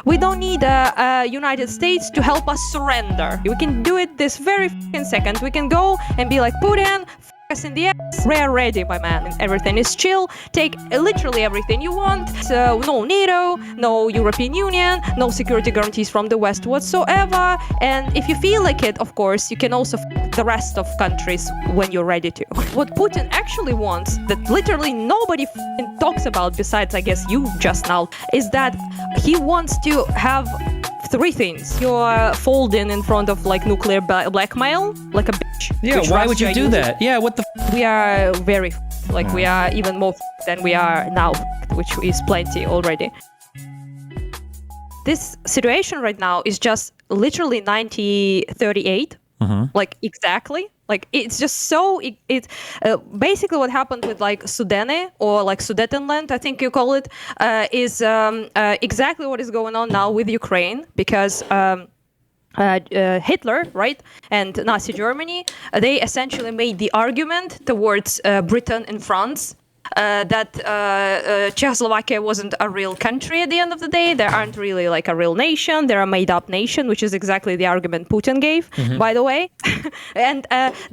We don't need United States to help us surrender. We can do it this very fucking second. We can go and be like, Putin, f us in the ass. We're ready, my man. Everything is chill. Take literally everything you want. No NATO, no European Union, no security guarantees from the West whatsoever. And if you feel like it, of course, you can also f the rest of countries when you're ready to. What Putin actually wants, that literally nobody talks about besides, I guess, you just now, is that he wants to have three things. You're folding in front of like nuclear blackmail, like a bitch. Yeah, why would you do that? Yeah, what the We are very like we are even more than we are now, which is plenty already. This situation right now is just literally 1938, like exactly. Like it's just so basically what happened with like Sudene or like Sudetenland, I think you call it, is exactly what is going on now with Ukraine, because Hitler, right, and Nazi Germany, they essentially made the argument towards Britain and France that Czechoslovakia wasn't a real country at the end of the day. They aren't really like a real nation. They're a made-up nation, which is exactly the argument Putin gave, by the way. And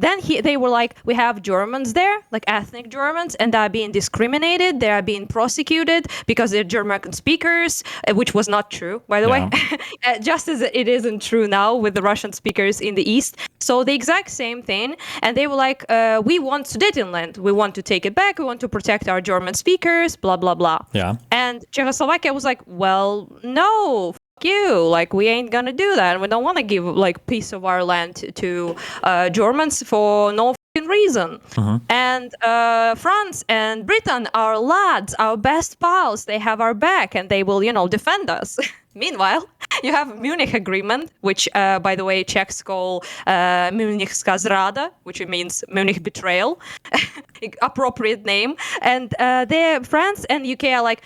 then they were like, we have Germans there, like ethnic Germans, and they're being discriminated. They are being prosecuted because they're German speakers, which was not true, by the way. Just as it isn't true now with the Russian speakers in the East. So the exact same thing. And they were like, we want Sudetenland. We want to take it back. We want to protect our German speakers, blah, blah, blah. Yeah. And Czechoslovakia was like, well, no, fuck you. Like, we ain't gonna do that. We don't want to give, like, piece of our land to Germans for no fucking reason. And France and Britain, our lads, our best pals, they have our back and they will, you know, defend us. Meanwhile, you have Munich Agreement, which, by the way, Czechs call Munichska zrada, which means Munich Betrayal, appropriate name. And France and UK are like,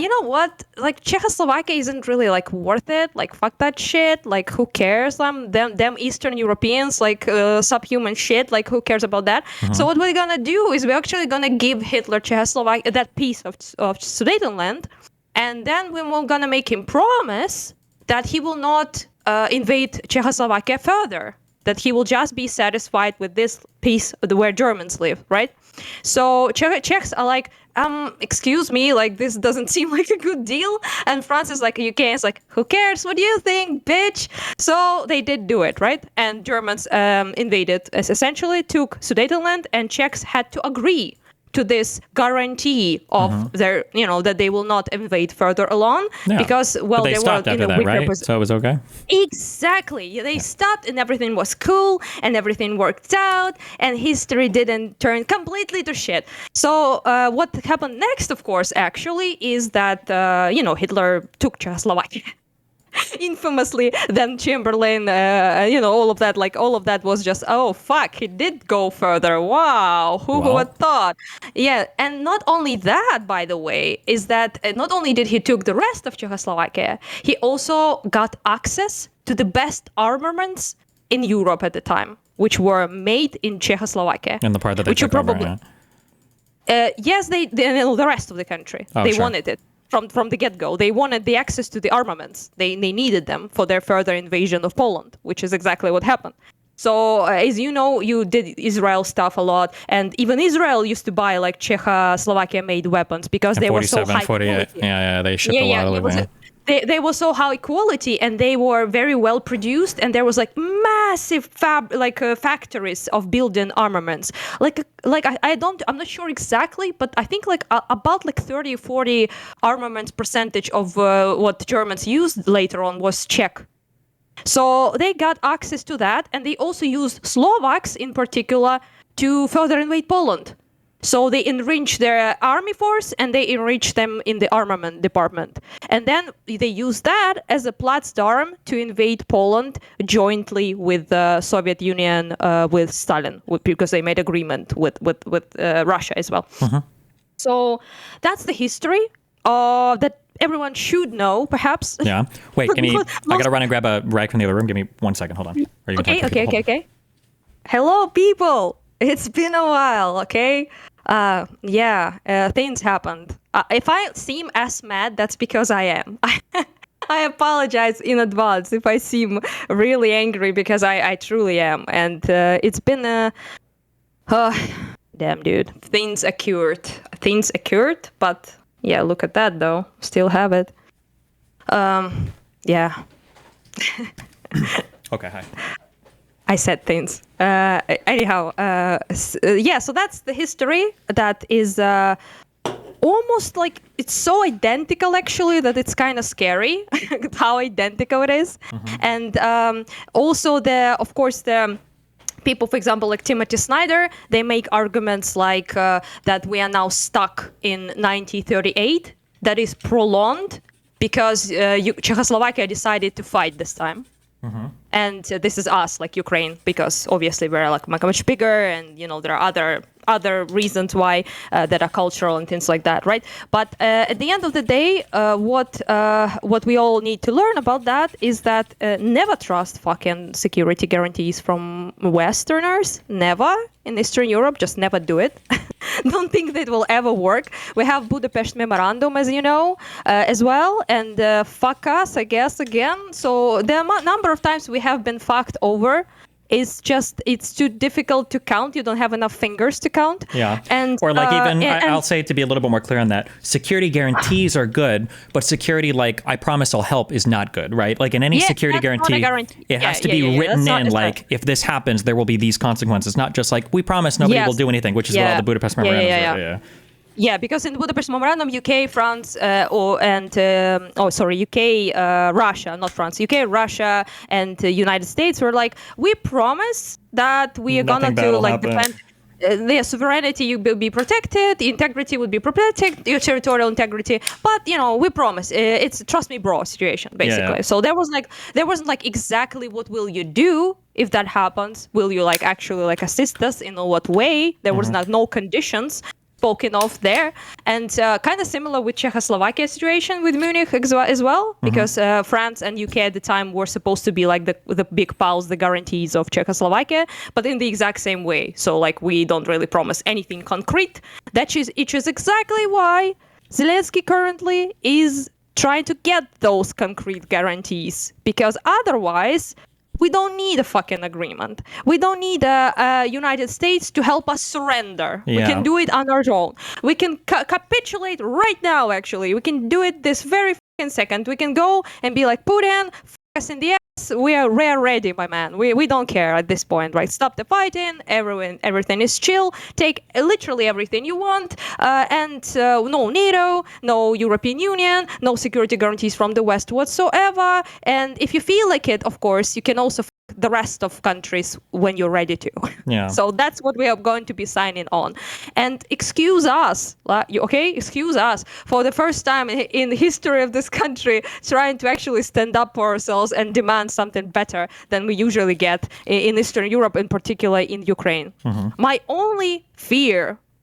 you know what? Like, Czechoslovakia isn't really, like, worth it. Like, fuck that shit. Like, who cares? Them Eastern Europeans, like, subhuman shit. Like, who cares about that? So what we're gonna do is we're actually gonna give Hitler Czechoslovakia, that piece of Sudetenland, and then we're gonna make him promise that he will not invade Czechoslovakia further, that he will just be satisfied with this piece where Germans live, right? So Czechs are like, excuse me, like this doesn't seem like a good deal. And France is like, UK is like, who cares? What do you think, bitch? So they did do it, right? And Germans invaded, essentially took Sudetenland, and Czechs had to agree to this guarantee of their, you know, that they will not invade further along, because, well, they stopped after that, right? So it was okay? Exactly. They stopped and everything was cool and everything worked out and history didn't turn completely to shit. So what happened next, of course, actually, is that, you know, Hitler took Czechoslovakia. Infamously, then Chamberlain, you know, all of that was just, oh, fuck, he did go further. Wow, who would thought? Yeah, and not only that, by the way, is that not only did he took the rest of Czechoslovakia, he also got access to the best armaments in Europe at the time, which were made in Czechoslovakia. And the part that they took over, yes, the rest of the country. They wanted it. From the get-go. They wanted the access to the armaments. They needed them for their further invasion of Poland, which is exactly what happened. So, as you know, you did Israel stuff a lot, and even Israel used to buy, like, Czechoslovakia-made weapons because they were so high 48. quality. Yeah, they shipped a lot of them. They were so high quality and they were very well produced, and there was like massive factories of building armaments. I'm not sure exactly, but I think like about like 30-40 armaments percentage of what Germans used later on was Czech. So they got access to that, and they also used Slovaks in particular to further invade Poland. So they enriched their army force and they enriched them in the armament department. And then they used that as a platform to invade Poland jointly with the Soviet Union, with Stalin, because they made agreement with Russia as well. So that's the history that everyone should know, perhaps. Yeah. Wait, I gotta run and grab a rag from the other room. Give me 1 second. Hold on. Okay. Hello, people. It's been a while, okay? Things happened. If I seem as mad, that's because I am. I apologize in advance if I seem really angry because I truly am. And it's been a... damn, dude. Things occurred. But yeah, look at that, though. Still have it. Yeah. Okay, hi. I said things. Anyhow, yeah, so that's the history that is almost like it's so identical actually that it's kind of scary how identical it is. And also of course the people, for example, like Timothy Snyder, they make arguments like that we are now stuck in 1938, that is prolonged because Czechoslovakia decided to fight this time. And this is us, like Ukraine, because obviously we're like much bigger, and there are other reasons why that are cultural and things like that, right? But at the end of the day, what we all need to learn about that is that never trust fucking security guarantees from Westerners. Never. In Eastern Europe, just never do it. Don't think that it will ever work. We have Budapest Memorandum, as you know, as well, and fuck us, I guess, again. So the number of times we have been fucked over is just, it's too difficult to count. You don't have enough fingers to count. Yeah. And or like I'll say, to be a little bit more clear on that, security guarantees are good, but security like I promise I'll help is not good, right? Like in any security guarantee, it has to be written in like if this happens, there will be these consequences, not just like we promise nobody will do anything, which is what all the Budapest memorandums are. Yeah, because in the Budapest Memorandum, UK, France, UK, Russia, not France, UK, Russia, and United States were like, we promise that we are gonna do like defend their sovereignty will be protected, integrity would be protected, your territorial integrity. But we promise. It's trust me, bro situation basically. Yeah. So there wasn't like exactly what will you do if that happens? Will you like actually like assist us in what way? There was no conditions spoken of there, and kind of similar with Czechoslovakia situation with Munich as well, because France and UK at the time were supposed to be like the big pals, the guarantees of Czechoslovakia, but in the exact same way. So like we don't really promise anything concrete. It is exactly why Zelensky currently is trying to get those concrete guarantees, because otherwise we don't need a fucking agreement. We don't need a United States to help us surrender. Yeah. We can do it on our own. We can capitulate right now, actually. We can do it this very fucking second. We can go and be like, Putin, f*** us in the ass. We are ready, my man. We don't care at this point, right? Stop the fighting. Everything is chill. Take literally everything you want. And no NATO, no European Union, no security guarantees from the West whatsoever. And if you feel like it, of course, you can also the rest of countries when you're ready to. Yeah. So that's what we are going to be signing on. And excuse us, okay? Excuse us for the first time in the history of this country trying to actually stand up for ourselves and demand something better than we usually get in Eastern Europe, in particular in Ukraine. My only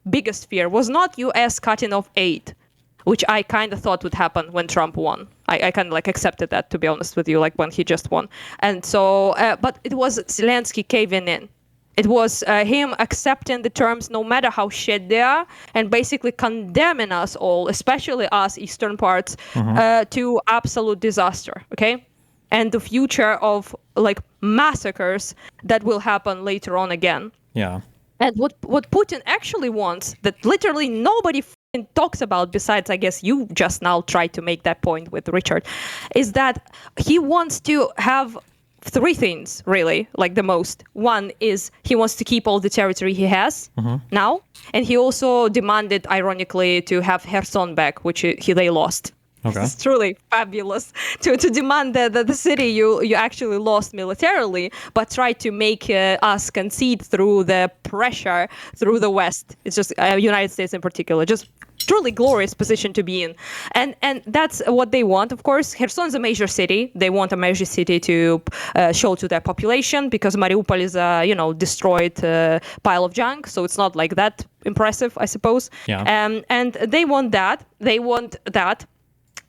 biggest fear was not US cutting off aid, which I kind of thought would happen when Trump won. I kind of like accepted that, to be honest with you, like when he just won. And so, but it was Zelensky caving in. It was him accepting the terms, no matter how shit they are, and basically condemning us all, especially us eastern parts, to absolute disaster, okay? And the future of like massacres that will happen later on again. Yeah. And what Putin actually wants, that literally nobody talks about, besides, I guess you just now tried to make that point with Richard, is that he wants to have three things, really, like the most. One is he wants to keep all the territory he has now. And he also demanded, ironically, to have Kherson back, which they lost. Okay. It's truly fabulous to demand that the city you actually lost militarily, but try to make us concede through the pressure through the West. It's just United States in particular, just truly glorious position to be in. And that's what they want, of course. Kherson is a major city. They want a major city to show to their population, because Mariupol is a destroyed pile of junk. So it's not like that impressive, I suppose. Yeah. And they want that.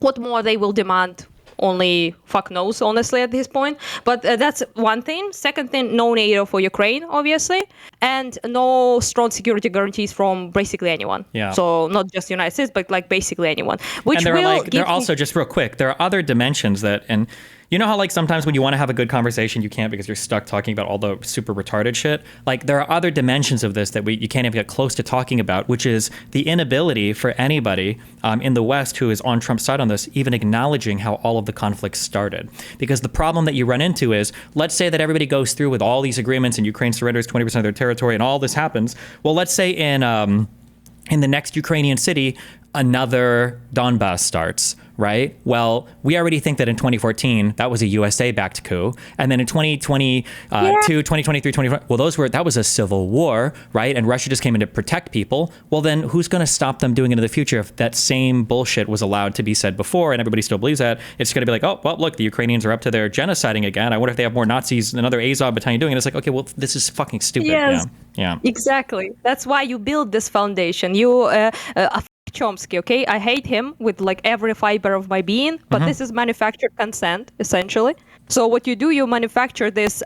What more they will demand, only fuck knows, honestly, at this point. But that's one thing. Second thing, no NATO for Ukraine, obviously. and no strong security guarantees from basically anyone. Yeah. So not just the United States, but like basically anyone. Which and there are also, just real quick, there are other dimensions that, and you know how like sometimes when you want to have a good conversation, you can't because you're stuck talking about all the super retarded shit? Like there are other dimensions of this that you can't even get close to talking about, which is the inability for anybody in the West who is on Trump's side on this, even acknowledging how all of the conflicts started. Because the problem that you run into is, let's say that everybody goes through with all these agreements and Ukraine surrenders 20% of their territory and all this happens. Well, let's say in the next Ukrainian city, another Donbass starts, right? Well, we already think that in 2014, that was a USA-backed coup. And then in 2022, 2023, 2024, well, that was a civil war, right? And Russia just came in to protect people. Well, then who's going to stop them doing it in the future if that same bullshit was allowed to be said before and everybody still believes that? It's going to be like, oh, well, look, the Ukrainians are up to their genociding again. I wonder if they have more Nazis, another Azov battalion doing it. It's like, okay, well, this is fucking stupid. Yes. Yeah. Exactly. That's why you build this foundation. Chomsky, okay? I hate him with like every fiber of my being, but this is manufactured consent, essentially. So what you do, you manufacture this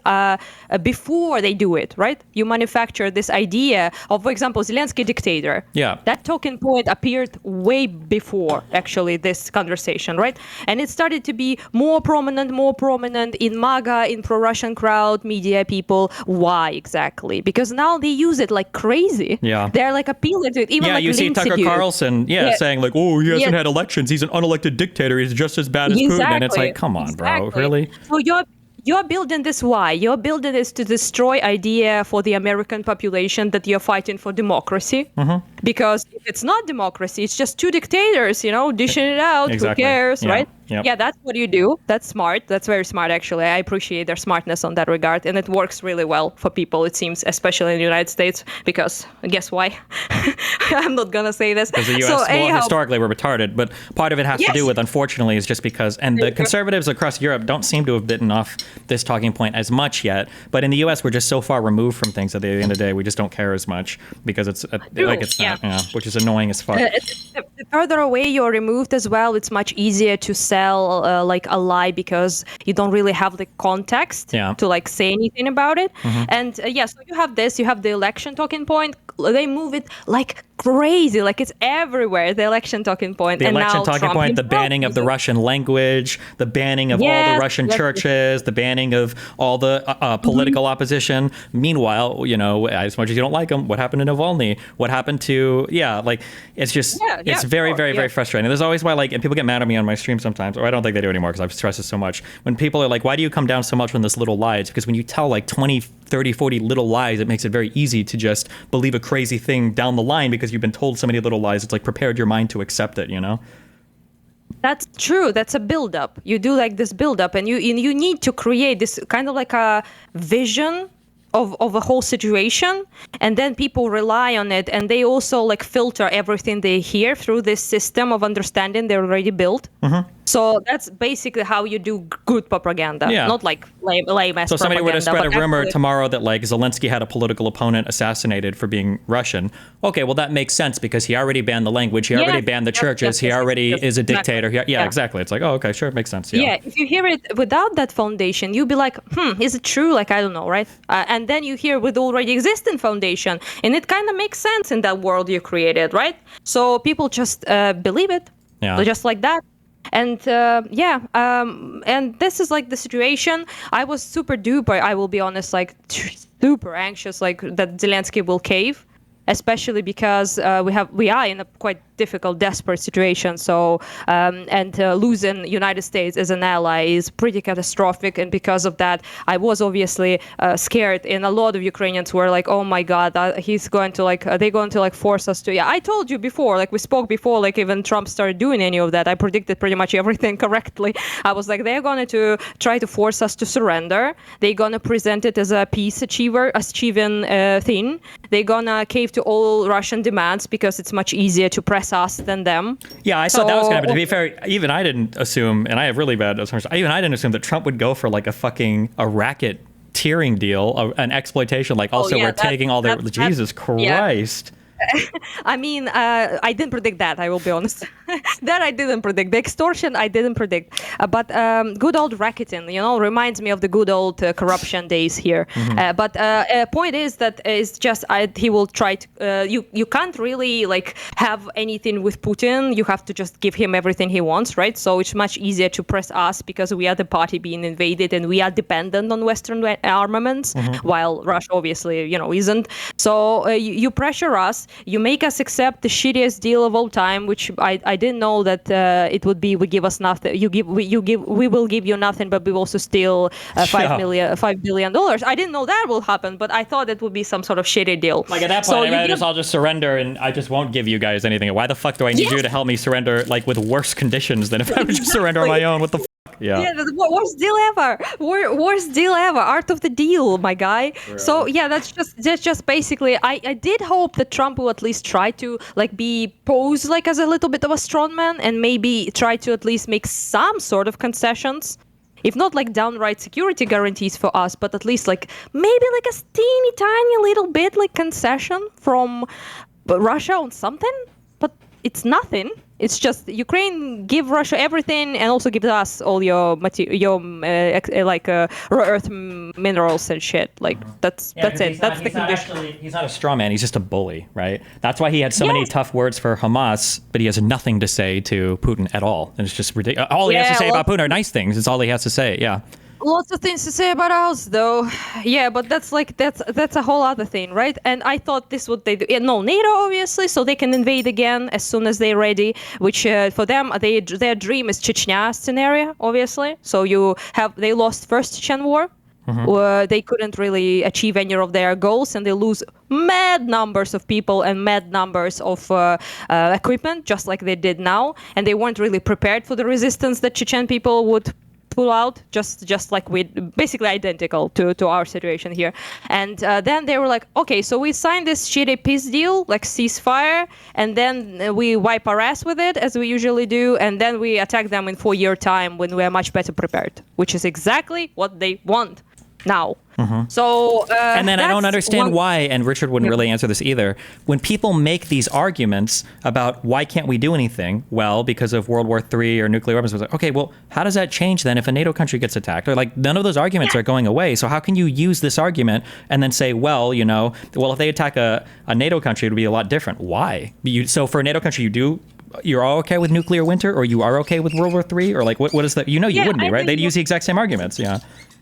before they do it, right? You manufacture this idea of, for example, Zelensky dictator. Yeah. That talking point appeared way before, actually, this conversation, right? And it started to be more prominent in MAGA, in pro-Russian crowd, media people. Why exactly? Because now they use it like crazy. Yeah. They're like appealing to it. Even like you see Tucker Carlson, saying like, oh, he hasn't had elections. He's an unelected dictator. He's just as bad as Putin. And it's like, come on, bro, really? So you're building this why? You're building this to destroy idea for the American population that you're fighting for democracy. Because if it's not democracy, it's just two dictators, dishing it out. Exactly. Who cares, right? Yep. Yeah, that's what you do. That's smart. That's very smart, actually. I appreciate their smartness on that regard. And it works really well for people, it seems, especially in the United States. Because guess why? I'm not going to say this. Because the U.S., historically, we're retarded. But part of it has to do with, unfortunately, is just because, and the conservatives across Europe don't seem to have bitten off this talking point as much yet. But in the U.S., we're just so far removed from things that at the end of the day, we just don't care as much because it's not, which is annoying as fuck. The further away you're removed as well, it's much easier to sell like a lie because you don't really have the context to like say anything about it. And so you have the election talking point. They move it like crazy, like it's everywhere, the election talking point. The election talking point, the banning of the Russian language, the banning of all the Russian churches, the banning of all the political opposition. Meanwhile, as much as you don't like them, what happened to Navalny? What happened to, it's just, it's very, very, very frustrating. There's always why, and people get mad at me on my stream sometimes, or I don't think they do anymore because I've stressed it so much. When people are like, why do you come down so much on this little lie? It's because when you tell like 20, 30, 40 little lies, it makes it very easy to just believe a crazy thing down the line because you've been told so many little lies. It's like prepared your mind to accept it, That's true. That's a build-up. You do like this build-up, and you need to create this kind of like a vision of a whole situation, and then people rely on it, and they also like filter everything they hear through this system of understanding they already built. So that's basically how you do good propaganda, not like lame ass propaganda. So somebody would have spread a rumor tomorrow that like Zelensky had a political opponent assassinated for being Russian. Okay, well that makes sense because he already banned the language, he already banned the churches, he already is a dictator. Exactly. It's like, oh, okay, sure, it makes sense. Yeah, if you hear it without that foundation, you'll be like, is it true? Like, I don't know, right? And then you hear with already existing foundation, and it kind of makes sense in that world you created, right? So people just believe it, just like that. And and this is like the situation. I was super duper, I will be honest, like super anxious, like that Zelensky will cave, especially because we are in a quite difficult, desperate situation. So losing United States as an ally is pretty catastrophic. And because of that, I was obviously scared. And a lot of Ukrainians were like, "Oh my God, he's going to like, are they going to like force us to?" Yeah, I told you before, like we spoke before, like even Trump started doing any of that. I predicted pretty much everything correctly. I was like, they're going to try to force us to surrender. They're going to present it as a peace achieving thing. They're going to cave to all Russian demands because it's much easier to press us than them. Yeah, I thought that was going to happen. To be fair, even I didn't assume, and I have really bad assumptions, even I didn't assume that Trump would go for like a racket tiering deal, an exploitation, like also we're taking all their, Jesus Christ. I mean, I didn't predict that, I will be honest. That I didn't predict. The extortion, I didn't predict. But good old racketing, reminds me of the good old corruption days here. But point is that is just he will try to. You can't really like have anything with Putin. You have to just give him everything he wants, right? So it's much easier to press us because we are the party being invaded and we are dependent on Western armaments, while Russia obviously, isn't. So you pressure us. You make us accept the shittiest deal of all time, which I didn't know that it would be. We give us nothing. We will give you nothing, but we will also steal $5 billion. I didn't know that will happen, but I thought it would be some sort of shitty deal. Like at that point, I'll just surrender and I just won't give you guys anything. Why the fuck do I need you to help me surrender like with worse conditions than if I would just surrender on my own? What the fuck? Yeah, the worst deal ever. Worst deal ever. Art of the deal, my guy. Right. So yeah, that's just basically. I did hope that Trump will at least try to like be posed like as a little bit of a strongman and maybe try to at least make some sort of concessions. If not like downright security guarantees for us, but at least like maybe like a teeny tiny little bit like concession from Russia on something. But it's nothing. It's just Ukraine give Russia everything and also give us all your rare earth minerals and shit. Like that's it. That's the condition. He's not a straw man. He's just a bully, right? That's why he had so many tough words for Hamas, but he has nothing to say to Putin at all. And it's just ridiculous. All he has to say about Putin are nice things. It's all he has to say. Yeah. Lots of things to say about us, though. Yeah, but that's a whole other thing, right? And I thought this would they do. No, NATO obviously, so they can invade again as soon as they're ready. Which for them, their dream is Chechnya scenario, obviously. So they lost first Chechen war. Where they couldn't really achieve any of their goals, and they lose mad numbers of people and mad numbers of equipment, just like they did now. And they weren't really prepared for the resistance that Chechen people would pull out, just like we basically identical to our situation here. And then they were like, okay, so we signed this shitty peace deal, like ceasefire, and then we wipe our ass with it as we usually do, and then we attack them in 4-year time when we are much better prepared, which is exactly what they want now. So and then I don't understand why, and Richard wouldn't really answer this either, when people make these arguments about why can't we do anything, well, because of World War III or nuclear weapons, was like, okay, well, how does that change then if a NATO country gets attacked? Or like none of those arguments are going away. So how can you use this argument and then say, well, if they attack a NATO country, it would be a lot different. Why? So for a NATO country, you're all okay with nuclear winter, or you are okay with World War III, or like what is that? You wouldn't be, right? They'd use the exact same arguments.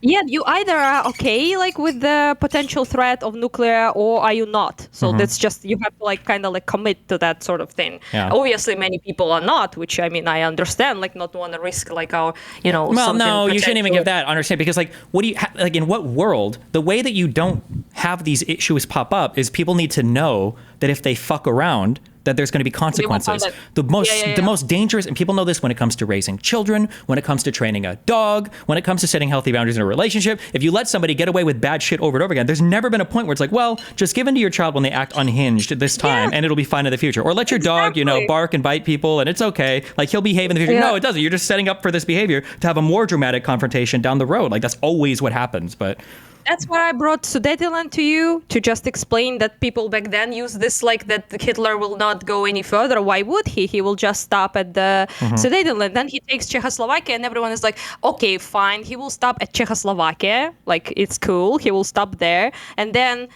Yeah, you either are okay like with the potential threat of nuclear, or are you not? So that's just, you have to kind of commit to that sort of thing. Yeah. Obviously, many people are not, which I mean, I understand, not want to risk our, Well, no, you shouldn't even give that. Understand, because what do you in what world? The way that you don't have these issues pop up is people need to know that if they fuck around, that there's going to be consequences. The most dangerous, and people know this when it comes to raising children, when it comes to training a dog, when it comes to setting healthy boundaries in a relationship. If you let somebody get away with bad shit over and over again, there's never been a point where it's like, well, just give in to your child when they act unhinged this time, and it'll be fine in the future. Or let your dog, bark and bite people, and it's okay. Like, he'll behave in the future. No, it doesn't. You're just setting up for this behavior to have a more dramatic confrontation down the road. Like, that's always what happens. But that's why I brought Sudetenland to you, to just explain that people back then used this that Hitler will not go any further. Why would he? He will just stop at the Sudetenland. Then he takes Czechoslovakia, and everyone is like, okay, fine. He will stop at Czechoslovakia. Like, it's cool. He will stop there. And then,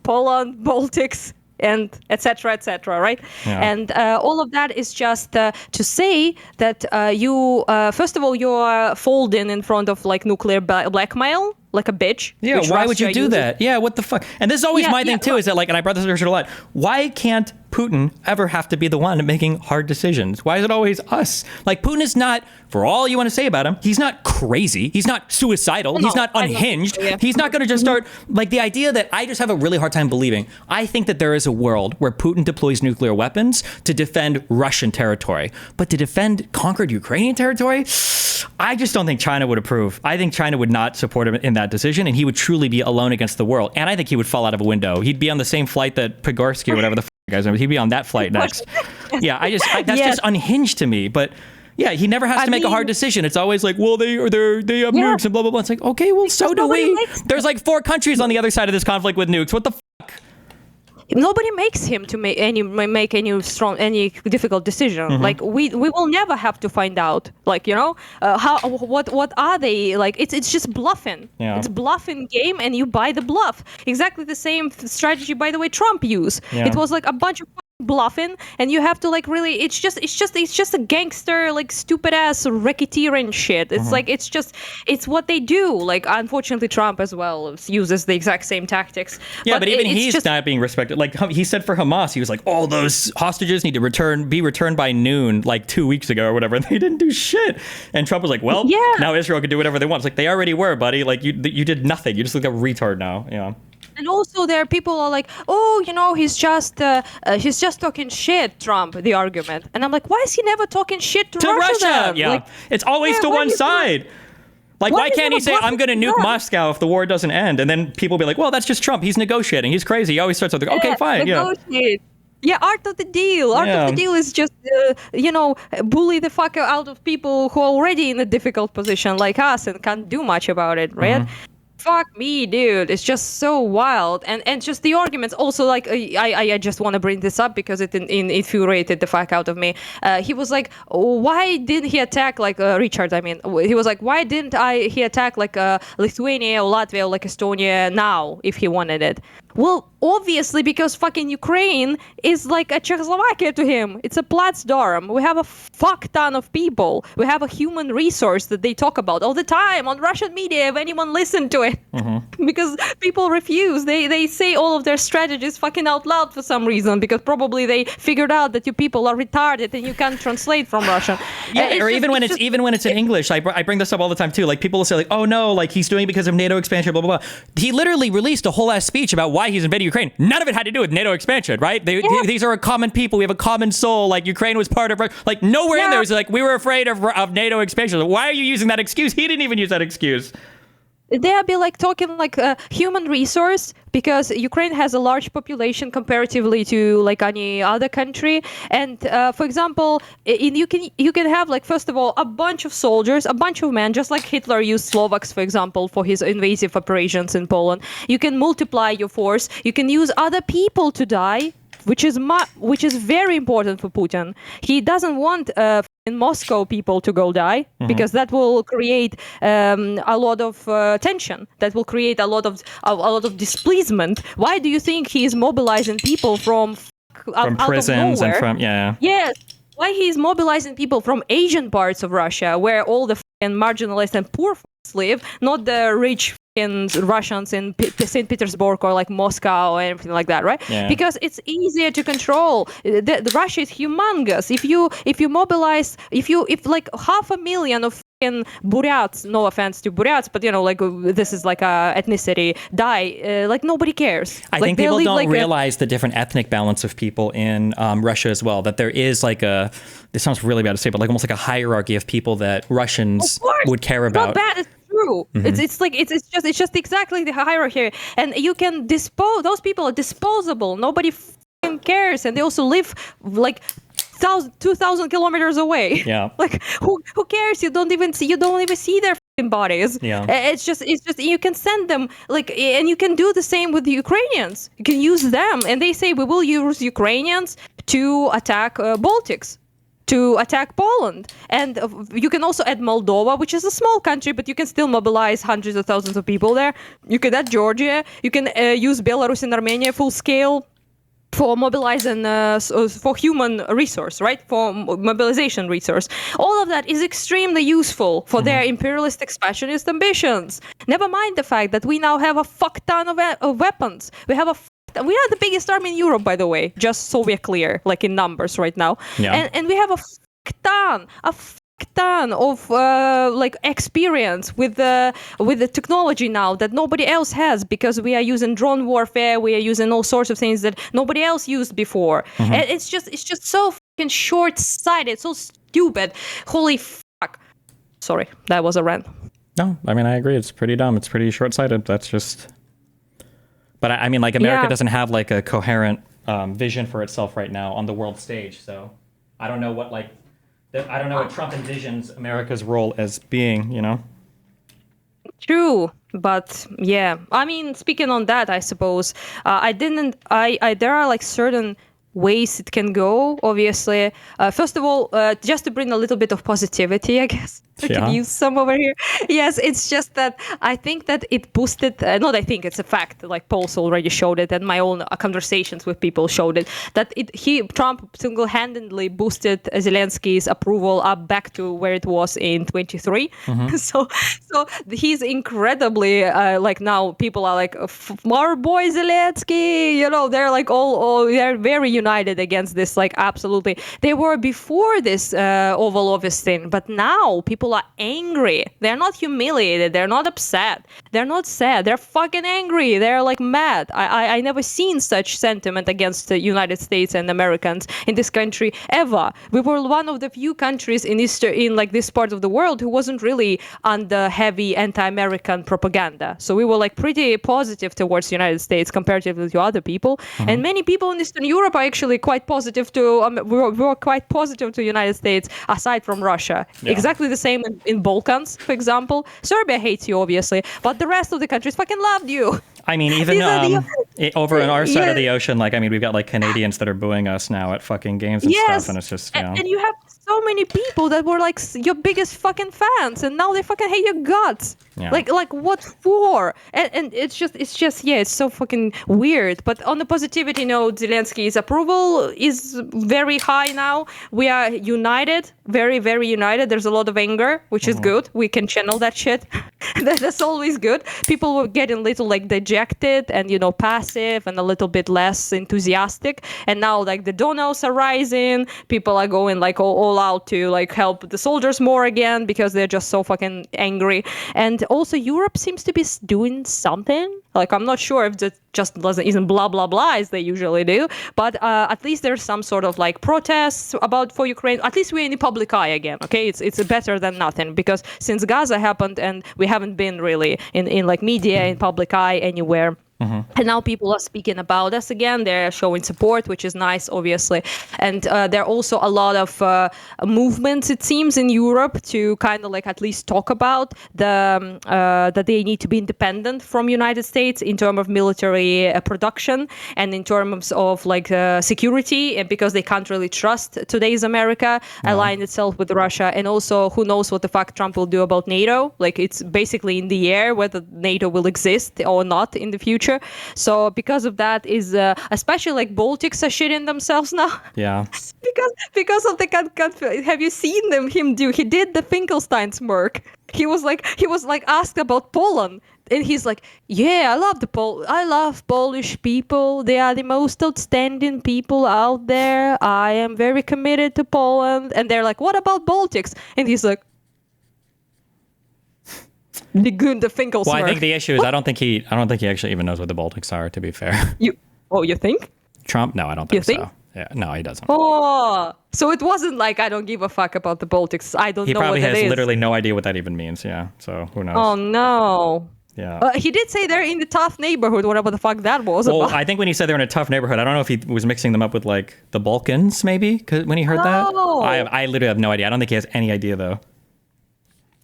Poland, Baltics, and etc., right? Yeah. And all of that is just to say that you first of all, you're folding in front of nuclear blackmail like a bitch. Yeah, why would you do that? Yeah, what the fuck? And this is always my thing too, is that and I brought this to Richard a lot, why can't Putin ever have to be the one making hard decisions? Why is it always us? Putin is not, for all you want to say about him, he's not crazy. He's not suicidal. He's not unhinged. He's not going to just start, the idea that I just have a really hard time believing. I think that there is a world where Putin deploys nuclear weapons to defend Russian territory, but to defend conquered Ukrainian territory, I just don't think China would approve. I think China would not support him in that decision, and he would truly be alone against the world. And I think he would fall out of a window. He'd be on the same flight that Pigorsky or whatever the guy's name. He'd be on that flight next. Yeah, that's just unhinged to me. But yeah, he never has to make a hard decision. It's always like, well, they have nukes and blah blah blah. It's like, okay, well, so do we. There's 4 countries on the other side of this conflict with nukes. What the fuck? nobody makes him to make any difficult decision. Like we will never have to find out. Like what are they like? It's just bluffing. Yeah. It's bluffing game, and you buy the bluff. Exactly the same strategy, by the way, Trump used. Yeah. It was like a bunch of bluffing, and you have to like really. It's just a gangster like stupid ass racketeering shit. It's like it's what they do. Like unfortunately, Trump as well uses the exact same tactics. Yeah, but even he's not being respected. Like he said for Hamas, he was like, all those hostages need to be returned by noon, like 2 weeks ago or whatever. They didn't do shit. And Trump was like, well, now Israel can do whatever they want. It's like, they already were, buddy. Like you did nothing. You just look like a retard now. Yeah. And also there are people are like, oh, he's just talking shit, Trump, the argument. And I'm like, why is he never talking shit to Russia then? Yeah. Like, it's always to one side. Like, why can't he say, I'm going to nuke Moscow if the war doesn't end? And then people be like, well, that's just Trump. He's negotiating. He's crazy. He always starts with, okay, fine. Negotiate. Yeah, art of the deal. Art of the deal is just, bully the fuck out of people who are already in a difficult position like us and can't do much about it, right? Fuck me, dude. It's just so wild. And just the arguments also, like, I just want to bring this up because it infuriated the fuck out of me. He was like, why didn't he attack, like, Richard, I mean. He was like, why didn't he attack, like, Lithuania or Latvia or, like, Estonia now if he wanted it? Well, obviously, because fucking Ukraine is like a Czechoslovakia to him. It's a Plattsdorm. We have a fuck ton of people. We have a human resource that they talk about all the time on Russian media, if anyone listened to it. Because people refuse. They say all of their strategies fucking out loud for some reason, because probably they figured out that you people are retarded and you can't translate from Russian. Yeah, or even when it's in English. I bring this up all the time too. Like people will say like, oh no, like he's doing it because of NATO expansion, blah, blah, blah. He literally released a whole ass speech about why he's invading Ukraine. None of it had to do with NATO expansion, right? These are a common people. We have a common soul. Like Ukraine was part of, like nowhere in there was like, we were afraid of NATO expansion. Why are you using that excuse? He didn't even use that excuse. They'll be like talking like a human resource because Ukraine has a large population comparatively to like any other country. And for example, you can have like, first of all, a bunch of soldiers, a bunch of men, just like Hitler used Slovaks, for example, for his invasive operations in Poland. You can multiply your force. You can use other people to die, which is very important for Putin. He doesn't want in Moscow people to go die because that will create a lot of tension. That will create a lot of displeasement. Why do you think he is mobilizing people from prisons and from Yes. Why he is mobilizing people from Asian parts of Russia, where all the marginalized and poor live, not the rich Russians in St. Petersburg or like Moscow or anything like that, right? Yeah. Because it's easier to control. The Russia is humongous. If you mobilize, if like 500,000 of Buryats, no offense to Buryats, but like this is like a ethnicity, die, like nobody cares. I think people don't realize the different ethnic balance of people in Russia as well. That there is like this sounds really bad to say, but like almost like a hierarchy of people that Russians would care about. Not bad. It's true. It's just exactly the hierarchy, and you can dispose. Those people are disposable. Nobody cares, and they also live like 2,000 kilometers away. Yeah. Like who cares? You don't even see their bodies. Yeah. It's just you can send them like, and you can do the same with the Ukrainians. You can use them, and they say we will use Ukrainians to attack Baltics, to attack Poland. And you can also add Moldova, which is a small country, but you can still mobilize hundreds of thousands of people there. You can add Georgia. You can use Belarus and Armenia full scale for mobilizing, for human resource, right? For mobilization resource. All of that is extremely useful for their imperialist expansionist ambitions. Never mind the fact that we now have a fuck ton of weapons. We are the biggest army in Europe, by the way, just so we're clear, like in numbers right now. Yeah. And we have a fuck ton of like experience with the technology now that nobody else has, because we are using drone warfare, we are using all sorts of things that nobody else used before. And it's just so fucking short-sighted, so stupid. Holy fuck. Sorry, that was a rant. No, I mean, I agree. It's pretty dumb. It's pretty short-sighted. That's just... But I mean, like, America doesn't have, like, a coherent vision for itself right now on the world stage. So I don't know what, like... I don't know what Trump envisions America's role as being, you know? True. But yeah, I mean, speaking on that, I suppose there are like certain ways it can go, obviously. First of all, just to bring a little bit of positivity, I guess. I can use some over here. Yes, it's just that I think that it boosted, not I think, it's a fact, like polls already showed it, and my own conversations with people showed it, that Trump single-handedly boosted Zelensky's approval up back to where it was in 23. So he's incredibly, like now people are like, our boy Zelensky, they're like they're very united against this, like absolutely. They were before this Oval Office thing, but now people are angry. They're not humiliated. They're not upset. They're not sad. They're fucking angry. They're like mad. I never seen such sentiment against the United States and Americans in this country ever. We were one of the few countries in like this part of the world who wasn't really under heavy anti-American propaganda. So we were like pretty positive towards the United States comparatively to other people. And many people in Eastern Europe are actually quite positive to. We were quite positive to the United States aside from Russia. Yeah. Exactly the same in Balkans, for example. Serbia hates you, obviously, but the rest of the countries fucking loved you. I mean, even over on our side of the ocean, like, I mean, we've got like Canadians that are booing us now at fucking games and stuff, and it's just, And you have so many people that were like your biggest fucking fans, and now they fucking hate your guts. Yeah. Like what for? And it's just yeah, it's so fucking weird. But on the positivity note, Zelensky's approval is very high now. We are united, very, very united. There's a lot of anger, which is good. We can channel that shit. That's always good. People were getting a little like dejected and, passive and a little bit less enthusiastic. And now like the donos are rising. People are going like all out to like help the soldiers more again because they're just so fucking angry. And also Europe seems to be doing something. Like, I'm not sure if that just isn't blah, blah, blah, as they usually do. But at least there's some sort of like protests for Ukraine. At least we're in the public eye again, okay? It's better than nothing. Because since Gaza happened and we haven't been really in like media, in public eye, anywhere. And now people are speaking about us again. They're showing support, which is nice, obviously. And there are also a lot of movements, it seems, in Europe to kind of like at least talk about that they need to be independent from United States in terms of military production and in terms of like security, because they can't really trust today's America align itself with Russia. And also, who knows what the fuck Trump will do about NATO? Like, it's basically in the air whether NATO will exist or not in the future. So because of that is especially like Baltics are shitting themselves now. Yeah. because of the have you seen him do? He did the Finkelstein smirk. He was like asked about Poland. And he's like, yeah, I love Polish people. They are the most outstanding people out there. I am very committed to Poland. And they're like, what about Baltics? And he's like, the Finkel Well, I think the issue is I don't think he actually even knows what the Baltics are, to be fair. You think? Trump? No, I don't think so. Yeah, no, he doesn't. Oh, so it wasn't like I don't give a fuck about the Baltics. I don't know what that is. He probably has literally no idea what that even means. Yeah, so who knows? Oh no. Yeah. He did say they're in the tough neighborhood, whatever the fuck that was. Well, I think when he said they're in a tough neighborhood, I don't know if he was mixing them up with like the Balkans, maybe, when he heard that. I literally have no idea. I don't think he has any idea though.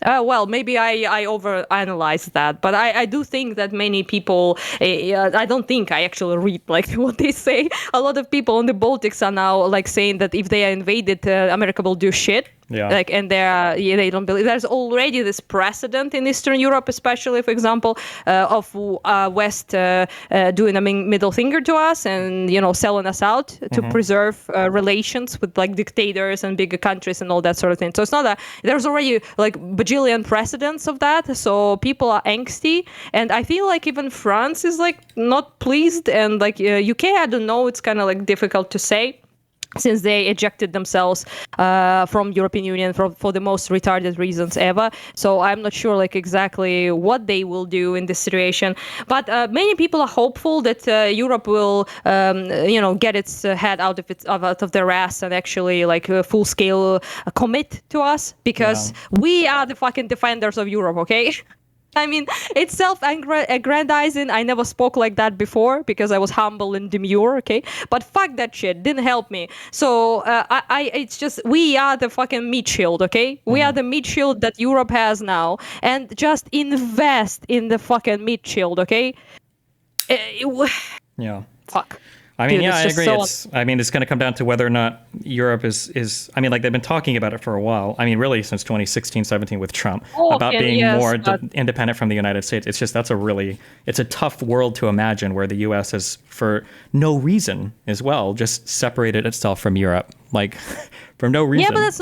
Well, maybe I overanalyzed that, but I do think that many people, I don't think I actually read like what they say. A lot of people in the Baltics are now like saying that if they are invaded, America will do shit. Yeah. Like, and they don't believe. There's already this precedent in Eastern Europe, especially, for example, of West doing a middle finger to us and, selling us out to preserve relations with like dictators and bigger countries and all that sort of thing. So it's not there's already like bajillion precedents of that. So people are angsty. And I feel like even France is like not pleased. And like UK, I don't know. It's kind of like difficult to say, since they ejected themselves from European Union for the most retarded reasons ever. So I'm not sure like exactly what they will do in this situation. But many people are hopeful that Europe will, get its head out of their ass and actually like full scale commit to us, because we are the fucking defenders of Europe, okay? I mean, it's self-aggrandizing. I never spoke like that before because I was humble and demure, okay? But fuck that shit. Didn't help me. So it's just, we are the fucking meat shield, okay? We are the meat shield that Europe has now. And just invest in the fucking meat shield, okay? Yeah. Fuck. I mean, Dude, yeah, I agree. So It's going to come down to whether or not Europe is. I mean, like they've been talking about it for a while. I mean, really since 2016, 17 with Trump about being more independent from the United States. It's just it's a tough world to imagine where the U.S. has, for no reason as well, just separated itself from Europe, like for no reason. Yeah, but it's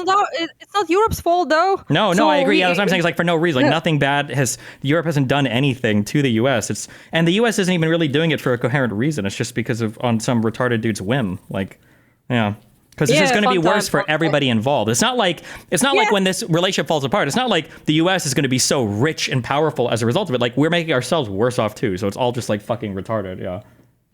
not Europe's fault though. No, I agree. That's what I'm saying. It's like for no reason. Like nothing bad Europe hasn't done anything to the U.S. And the U.S. isn't even really doing it for a coherent reason. It's just because of on some retarded dude's whim. Like, yeah. Because this is going to be worse for everybody involved. It's not like when this relationship falls apart. It's not like the U.S. is going to be so rich and powerful as a result of it. Like we're making ourselves worse off too. So it's all just like fucking retarded. Yeah.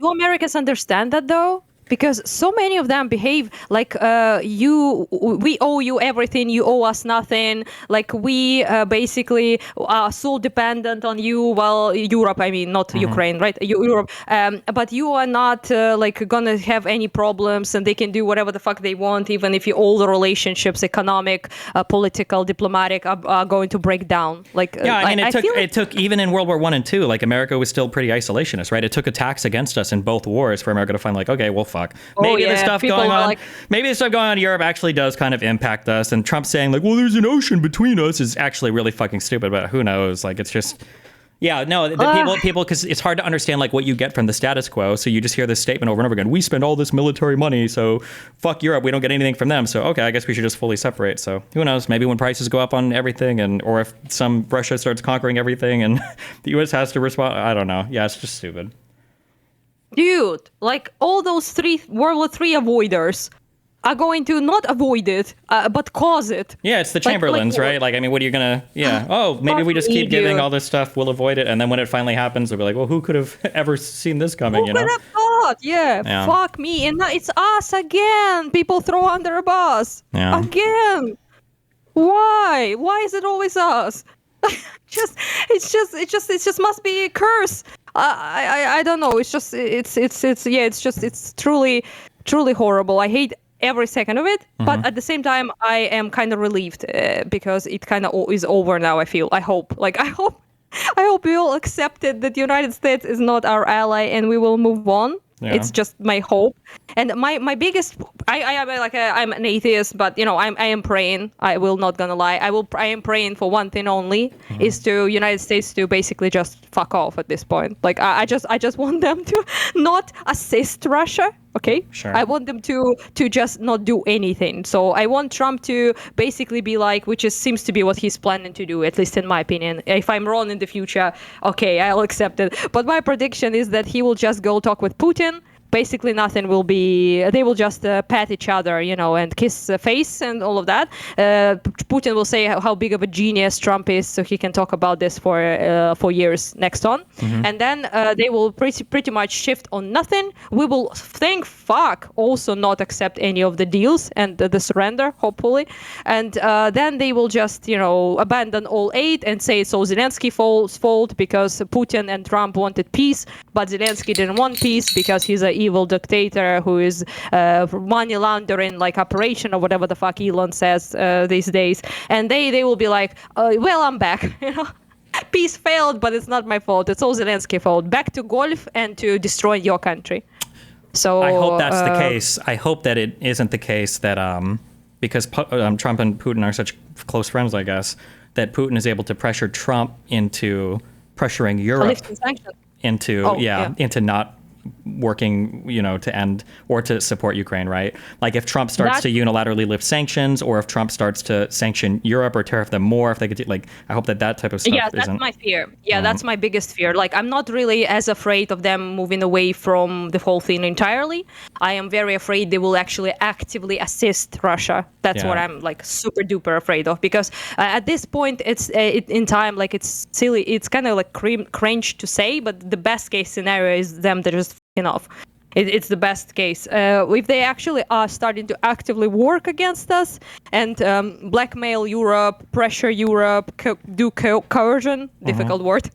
Do Americans understand that though? Because so many of them behave like we owe you everything, you owe us nothing. Like we basically are so dependent on you. Well, Europe, I mean, not Ukraine, right? Europe. But you are not like gonna have any problems, and they can do whatever the fuck they want, even if all the relationships, economic, political, diplomatic, are going to break down. Like yeah, I mean, it took even in World War I and II, like America was still pretty isolationist, right? It took attacks against us in both wars for America to find like, okay, well, fuck. Maybe the stuff going on, maybe the stuff going on in Europe actually does kind of impact us. And Trump saying like, well, there's an ocean between us is actually really fucking stupid. But who knows? Like, it's just, yeah, no, the people, because it's hard to understand like what you get from the status quo. So you just hear this statement over and over again. We spend all this military money, so fuck Europe. We don't get anything from them. So okay, I guess we should just fully separate. So who knows? Maybe when prices go up on everything, or if some Russia starts conquering everything, and the U.S. has to respond. I don't know. Yeah, it's just stupid. Dude, like all those World War III avoiders are going to not avoid it, but cause it. Yeah, it's the Chamberlains, right? Like, I mean, what are you going to, oh, maybe we just keep giving all this stuff, we'll avoid it. And then when it finally happens, they'll be like, well, who could have ever seen this coming, Who could have thought? Yeah, fuck me. And now it's us again. People throw under a bus. Yeah. Again. Why? Why is it always us? It just must be a curse. I don't know. It's truly horrible. I hate every second of it, but at the same time, I am kind of relieved because it kind of is over now. I feel. I hope we all accepted that the United States is not our ally, and we will move on. Yeah. It's just my hope, and my biggest. I'm an atheist, but I am praying. I will not gonna lie. I am praying for one thing only, is to United States to basically just fuck off at this point. Like I just want them to not assist Russia. Okay. Sure. I want them to just not do anything. So I want Trump to basically be like, which seems to be what he's planning to do, at least in my opinion. If I'm wrong in the future, okay, I'll accept it. But my prediction is that he will just go talk with Putin. Basically, nothing will be. They will just pat each other, and kiss the face and all of that. Putin will say how big of a genius Trump is, so he can talk about this for years next on. And then they will pretty much shift on nothing. We will, thank fuck, also not accept any of the deals and the surrender, hopefully. And then they will just, abandon all aid and say it's all Zelensky's fault because Putin and Trump wanted peace, but Zelensky didn't want peace because he's an evil dictator who is money laundering like operation or whatever the fuck Elon says these days. And they will be like, well, I'm back. Peace failed, but it's not my fault. It's all Zelensky's fault. Back to golf and to destroy your country. So I hope that's the case. I hope that it isn't the case that because Trump and Putin are such close friends, I guess, that Putin is able to pressure Trump into pressuring Europe into not working, to end or to support Ukraine, right? Like if Trump starts to unilaterally lift sanctions, or if Trump starts to sanction Europe or tariff them more, if they could do, like, I hope that type of stuff isn't. That's my fear. Yeah, that's my biggest fear. Like, I'm not really as afraid of them moving away from the whole thing entirely. I am very afraid they will actually actively assist Russia. That's what I'm like super duper afraid of, because at this point it's in time, like it's silly. It's kind of like cringe to say, but the best case scenario is them to just off. It's the best case. If they actually are starting to actively work against us and blackmail Europe, pressure Europe, do coercion, difficult word,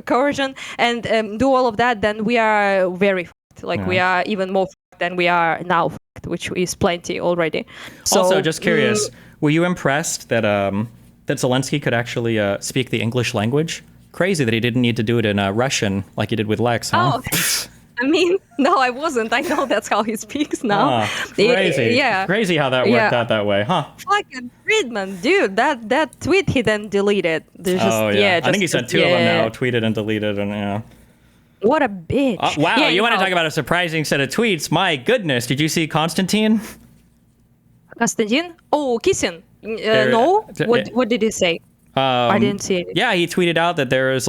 coercion, and do all of that, then we are very fucked. Like we are even more fucked than we are now fucked, which is plenty already. So, also, just curious, were you impressed that that Zelensky could actually speak the English language? Crazy that he didn't need to do it in Russian like he did with Lex, huh? Oh, I mean, no, I wasn't. I know that's how he speaks now. Crazy. Crazy how that worked out that way, huh? Fucking Friedman, dude, that tweet he then deleted. I think he sent two of them now, tweeted and deleted, and What a bitch. Wow, you want to talk about a surprising set of tweets? My goodness, did you see Konstantin? Konstantin? Oh, kissing. No? What did he say? I didn't see it. Yeah, he tweeted out that there is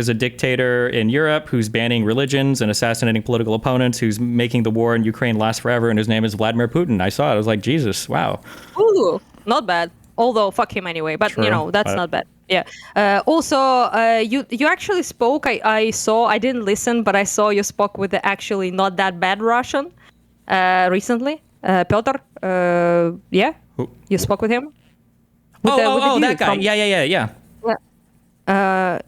a dictator in Europe who's banning religions and assassinating political opponents, who's making the war in Ukraine last forever, and his name is Vladimir Putin. I saw it. I was like, Jesus, wow. Ooh, not bad. Although, fuck him anyway. But, True, that's not bad. Yeah. Also, you actually spoke. I saw. I didn't listen, but I saw you spoke with the actually not that bad Russian recently. Piotr. Yeah. Who? You spoke with him. That guy.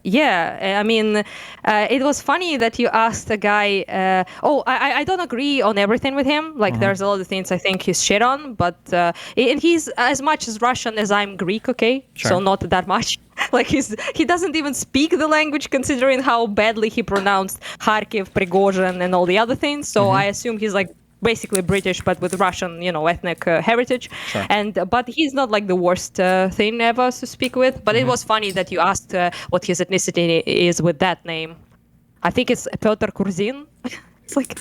Yeah. I mean, it was funny that you asked a guy. I don't agree on everything with him. Like, there's a lot of things I think he's shit on, but and he's as much as Russian as I'm Greek. Okay, sure. So not that much. Like he doesn't even speak the language, considering how badly he pronounced Kharkiv, Prigozhin, and all the other things. So I assume he's like basically British, but with Russian, ethnic heritage. Sure. But he's not like the worst thing ever to speak with. But it was funny that you asked what his ethnicity is with that name. I think it's Piotr Kurzin. It's like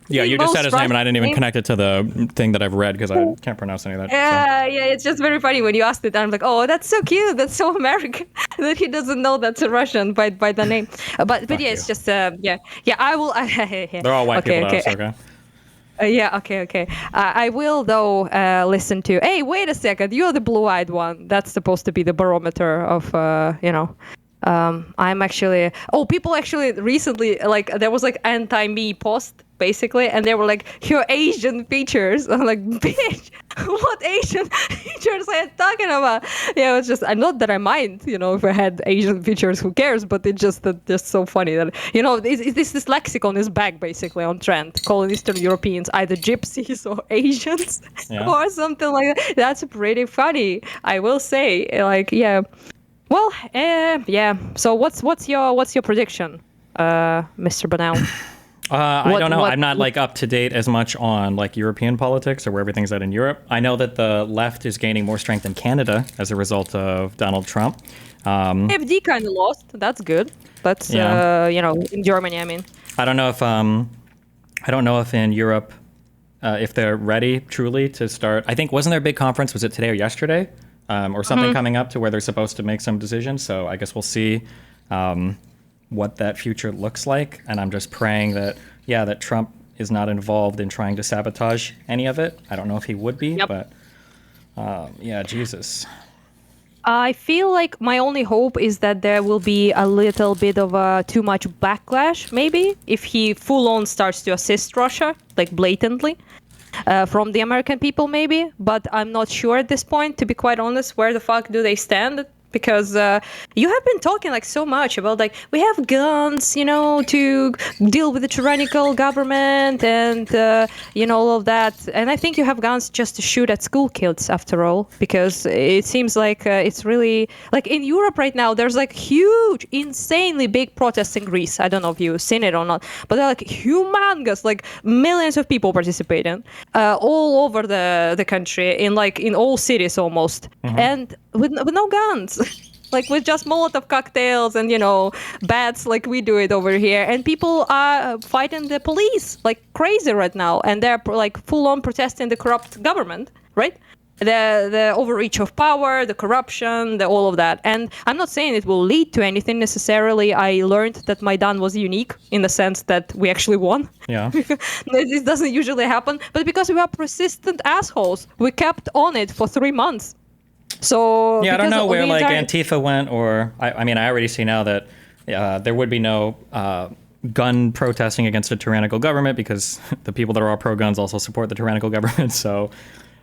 you just said his name, and I didn't even connect it to the thing that I've read because I can't pronounce any of that. Yeah, it's just very funny when you asked it. I'm like, oh, that's so cute. That's so American that he doesn't know that's a Russian by the name. But yeah, it's just I will. They're all white people, okay. Okay. I will, though, listen to... Hey, wait a second. You're the blue-eyed one. That's supposed to be the barometer of, I'm actually... Oh, people actually recently, like, there was, like, anti-me post, basically, and they were like, your Asian features. I'm like, bitch, what Asian features are you talking about? Yeah, it's just, not that I mind, if I had Asian features, who cares? But it's just so funny that, this lexicon is back, basically, on trend, calling Eastern Europeans either gypsies or Asians or something like that. That's pretty funny, I will say. Like, yeah. Well, So what's your prediction, Mr. Banal? I don't know. I'm not like up to date as much on like European politics or where everything's at in Europe. I know that the left is gaining more strength in Canada as a result of Donald Trump. FD kind of lost. That's good. That's in Germany. I mean, I don't know if in Europe if they're ready truly to start. I think wasn't there a big conference? Was it today or yesterday? Or something coming up to where they're supposed to make some decisions. So I guess we'll see what that future looks like. And I'm just praying that Trump is not involved in trying to sabotage any of it. I don't know if he would be, but Jesus. I feel like my only hope is that there will be a little bit of too much backlash, maybe, if he full on starts to assist Russia, like blatantly. From the American people, maybe, but I'm not sure at this point, to be quite honest. Where the fuck do they stand? Because you have been talking like so much about like we have guns, to deal with the tyrannical government and all of that. And I think you have guns just to shoot at school kids after all, because it seems like it's really like in Europe right now. There's like huge, insanely big protests in Greece. I don't know if you've seen it or not, but they're like humongous, like millions of people participating all over the country in all cities almost, and with no guns. Like with just Molotov cocktails and, bats like we do it over here. And people are fighting the police like crazy right now. And they're like full on protesting the corrupt government, right? The overreach of power, the corruption, all of that. And I'm not saying it will lead to anything necessarily. I learned that Maidan was unique in the sense that we actually won. Yeah. This doesn't usually happen. But because we are persistent assholes, we kept on it for 3 months. So I don't know where like Antifa went, or I mean, I already see now that there would be no gun protesting against a tyrannical government, because the people that are all pro-guns also support the tyrannical government. So,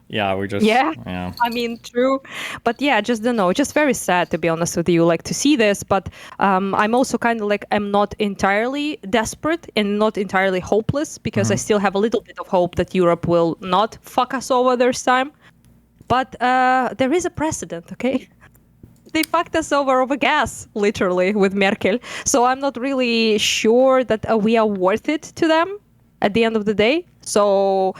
yeah, we're just... Yeah, I mean, true. But yeah, just don't know. Just very sad, to be honest with you, like to see this. But I'm also kind of like, I'm not entirely desperate and not entirely hopeless, because I still have a little bit of hope that Europe will not fuck us over this time. But there is a precedent, okay? They fucked us over gas, literally, with Merkel. So I'm not really sure that we are worth it to them at the end of the day. So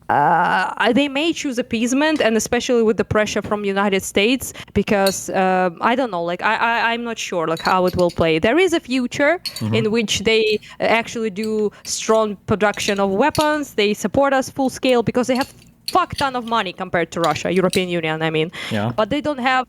they may choose appeasement, and especially with the pressure from United States, because I don't know, like I'm not sure like how it will play. There is a future in which they actually do strong production of weapons. They support us full scale because they have fuck ton of money compared to Russia, European Union, I mean. Yeah. But they don't have,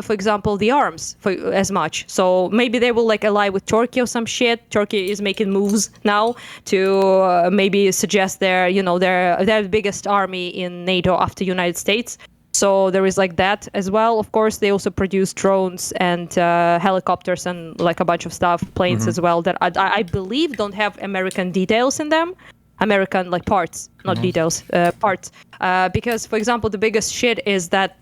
for example, the arms for as much. So maybe they will like ally with Turkey or some shit. Turkey is making moves now to maybe suggest their, you know, their biggest army in NATO after United States. So there is like that as well. Of course, they also produce drones and helicopters and like a bunch of stuff, planes as well, that I believe don't have American details in them. American like parts, not details, parts. Because, for example, the biggest shit is that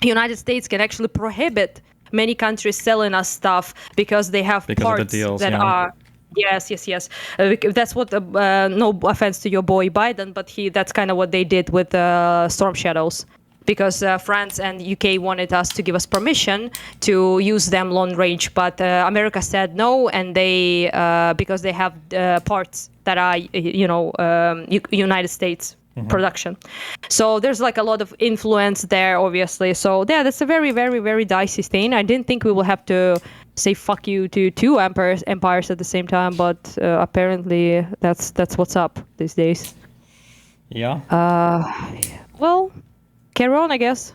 United States can actually prohibit many countries selling us stuff because they have parts of the deals, that are... Yes. That's what, no offense to your boy Biden, but that's kind of what they did with Storm Shadows. Because France and UK wanted us to give us permission to use them long range, but America said no, and they because they have parts that are, you know, United States production. So there's like a lot of influence there, obviously. So yeah, that's a very, very, very dicey thing. I didn't think we will have to say fuck you to two empires at the same time, but apparently that's what's up these days. Yeah. Well, carry on, I guess.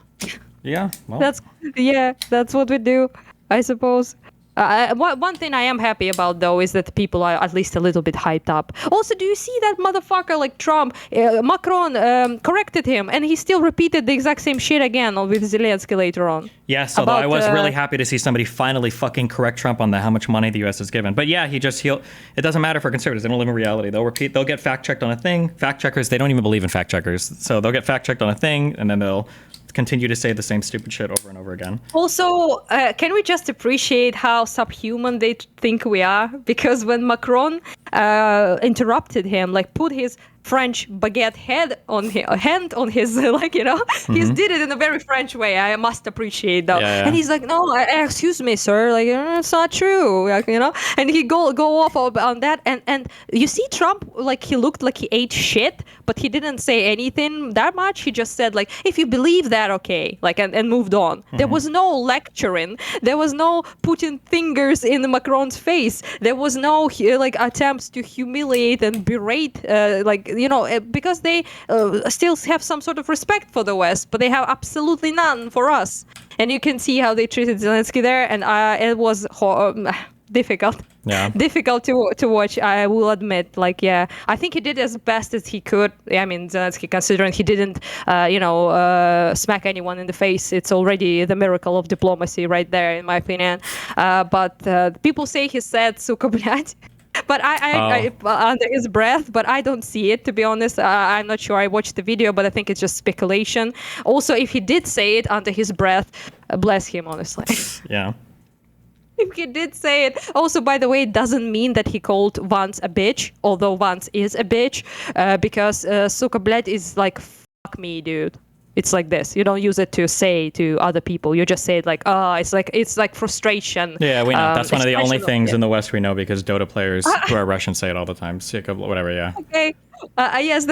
Yeah. Well. That's what we do, I suppose. One thing I am happy about, though, is that people are at least a little bit hyped up. Also, do you see that motherfucker like Trump? Macron corrected him, and he still repeated the exact same shit again with Zelensky later on. Yes, although I was really happy to see somebody finally fucking correct Trump on how much money the U.S. has given. But yeah, it doesn't matter for conservatives. They don't live in reality. They'll get fact-checked on a thing. Fact-checkers, they don't even believe in fact-checkers. So they'll get fact-checked on a thing, and then they'll continue to say the same stupid shit over and over again. Also, can we just appreciate how subhuman they think we are? Because when Macron interrupted him, like put his French baguette hand on his like, you know, he did it in a very French way. I must appreciate that. Yeah. And he's like, no, excuse me, sir, like it's not true, like, you know. And he go off on that, and you see Trump, like he looked like he ate shit, but he didn't say anything that much. He just said like, if you believe that, okay, like, and moved on. There was no lecturing. There was no putting fingers in Macron's face. There was no like attempts to humiliate and berate, like, you know, because they still have some sort of respect for the West, but they have absolutely none for us. And you can see how they treated Zelensky there, and it was difficult. Yeah. Difficult to watch, I will admit. Like, yeah, I think he did as best as he could. I mean, Zelensky, considering he didn't, smack anyone in the face, it's already the miracle of diplomacy right there, in my opinion. But people say he said "suka blядь." But I under his breath, but I don't see it, to be honest. I'm not sure. I watched the video, but I think it's just speculation. Also, if he did say it under his breath, bless him, honestly. Yeah. If he did say it. Also, by the way, it doesn't mean that he called Vance a bitch, although Vance is a bitch, because suka blядь is like, fuck me, dude. It's like this. You don't use it to say to other people. You just say it like, it's like frustration. Yeah, we know. That's one of the only things in the West we know, because Dota players who are Russian say it all the time. Sick of whatever, yeah. Okay. Yes, you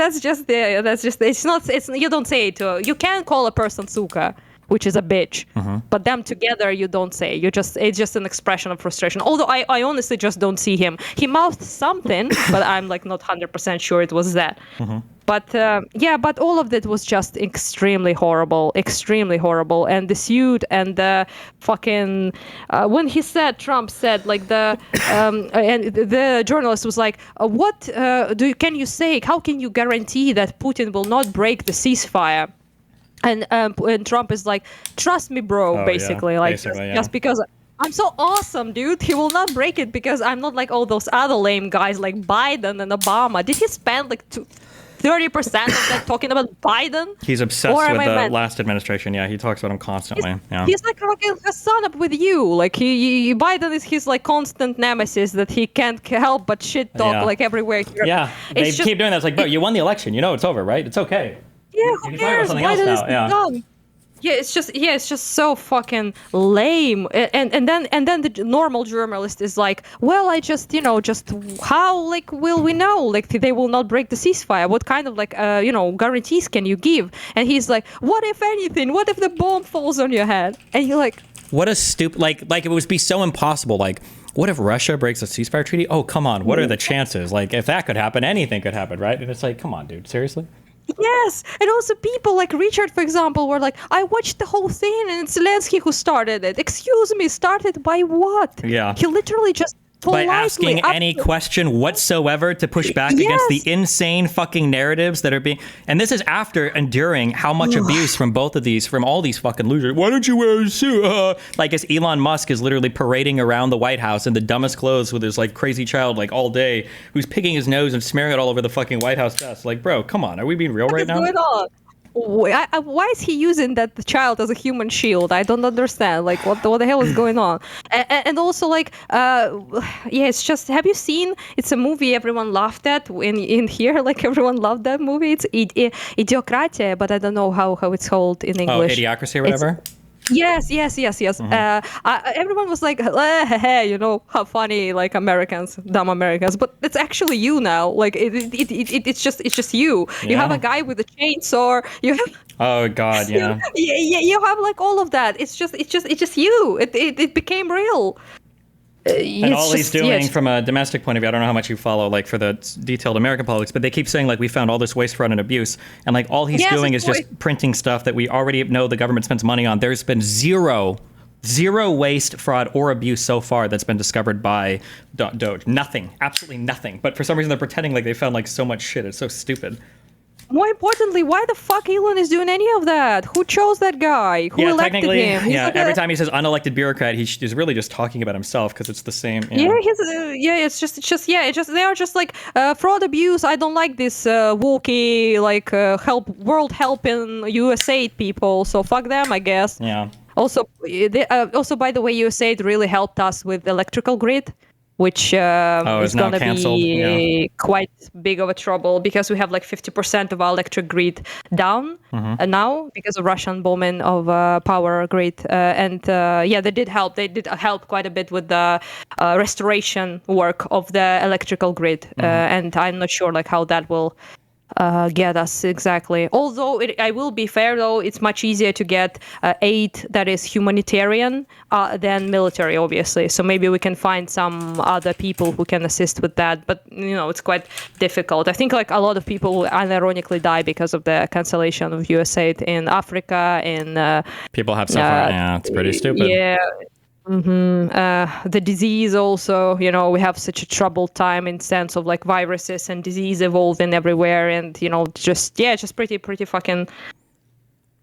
don't say it to, you can call a person suka, which is a bitch, but them together you don't say. It's just an expression of frustration. Although I honestly just don't see him. He mouthed something, but I'm like not 100% sure it was that. But but all of that was just extremely horrible. And the suit and the fucking when Trump said like and the journalist was like, what can you say? How can you guarantee that Putin will not break the ceasefire? And Trump is like, trust me, bro, basically, yeah. like basically, just because I'm so awesome, dude. He will not break it because I'm not like all those other lame guys like Biden and Obama. Did he spend like 30% of that talking about Biden? He's obsessed with the last administration. Yeah, he talks about him constantly. He's like fucking son up with you. Like Biden is his like constant nemesis that he can't help but shit talk like everywhere. Yeah, they keep doing that. It's like, bro, you won the election. You know it's over, right? It's okay. Yeah, who cares? Biden is done. Yeah, it's just so fucking lame. And then the normal journalist is like, well, I just how like will we know like they will not break the ceasefire? What kind of like guarantees can you give? And he's like, what if anything? What if the bomb falls on your head? And you're like, what a stupid like it would be so impossible. Like, what if Russia breaks a ceasefire treaty? Oh, come on. What are the chances? Like, if that could happen, anything could happen, right? And it's like, come on, dude, seriously? Yes, and also people like Richard, for example, were like, I watched the whole thing and it's Zelensky who started it. Excuse me, started by what? Yeah. He literally just by asking any question whatsoever to push back against the insane fucking narratives that are being... And this is after enduring how much abuse from both of these, from all these fucking losers. Why don't you wear a suit? Like, as Elon Musk is literally parading around the White House in the dumbest clothes with his, like, crazy child, like, all day, who's picking his nose and smearing it all over the fucking White House desk. Like, bro, come on. Are we being real right now? What's going on? Why is he using that child as a human shield? I don't understand. Like, what the hell is going on? And also, like, it's just. Have you seen? It's a movie everyone laughed at in here. Like, everyone loved that movie. It's Idiocratia, but I don't know how it's called in English. Oh, Idiocracy or whatever. Yes. Everyone was like, how funny, like dumb Americans. But it's actually you now. Like it's just you. Yeah. You have a guy with a chainsaw. You have. Oh God, yeah. You have like all of that. It's just you. It became real. And all he's doing from a domestic point of view, I don't know how much you follow, like for the detailed American politics, but they keep saying like we found all this waste, fraud, and abuse, and like all he's doing is just printing stuff that we already know the government spends money on. There's been zero waste, fraud, or abuse so far that's been discovered by Doge. Nothing, absolutely nothing. But for some reason they're pretending like they found like so much shit. It's so stupid. More importantly, why the fuck Elon is doing any of that? Who chose that guy? Who elected him? Every time he says unelected bureaucrat, he's really just talking about himself because it's the same. It's just they are just like fraud, abuse. I don't like this wokey like world helping USAID people. So fuck them, I guess. Yeah. Also, by the way, USAID really helped us with electrical grid, which is going to be quite big of a trouble because we have like 50% of our electric grid down now because of Russian bombing of power grid. They did help. They did help quite a bit with the restoration work of the electrical grid. And I'm not sure like how that will get us exactly. Although I will be fair though, it's much easier to get aid that is humanitarian than military, obviously. So maybe we can find some other people who can assist with that. But it's quite difficult. I think like a lot of people unironically die because of the cancellation of USAID in Africa. People have suffered. Yeah, it's pretty stupid. Yeah. The disease also, we have such a troubled time in sense of like viruses and disease evolving everywhere, and just pretty fucking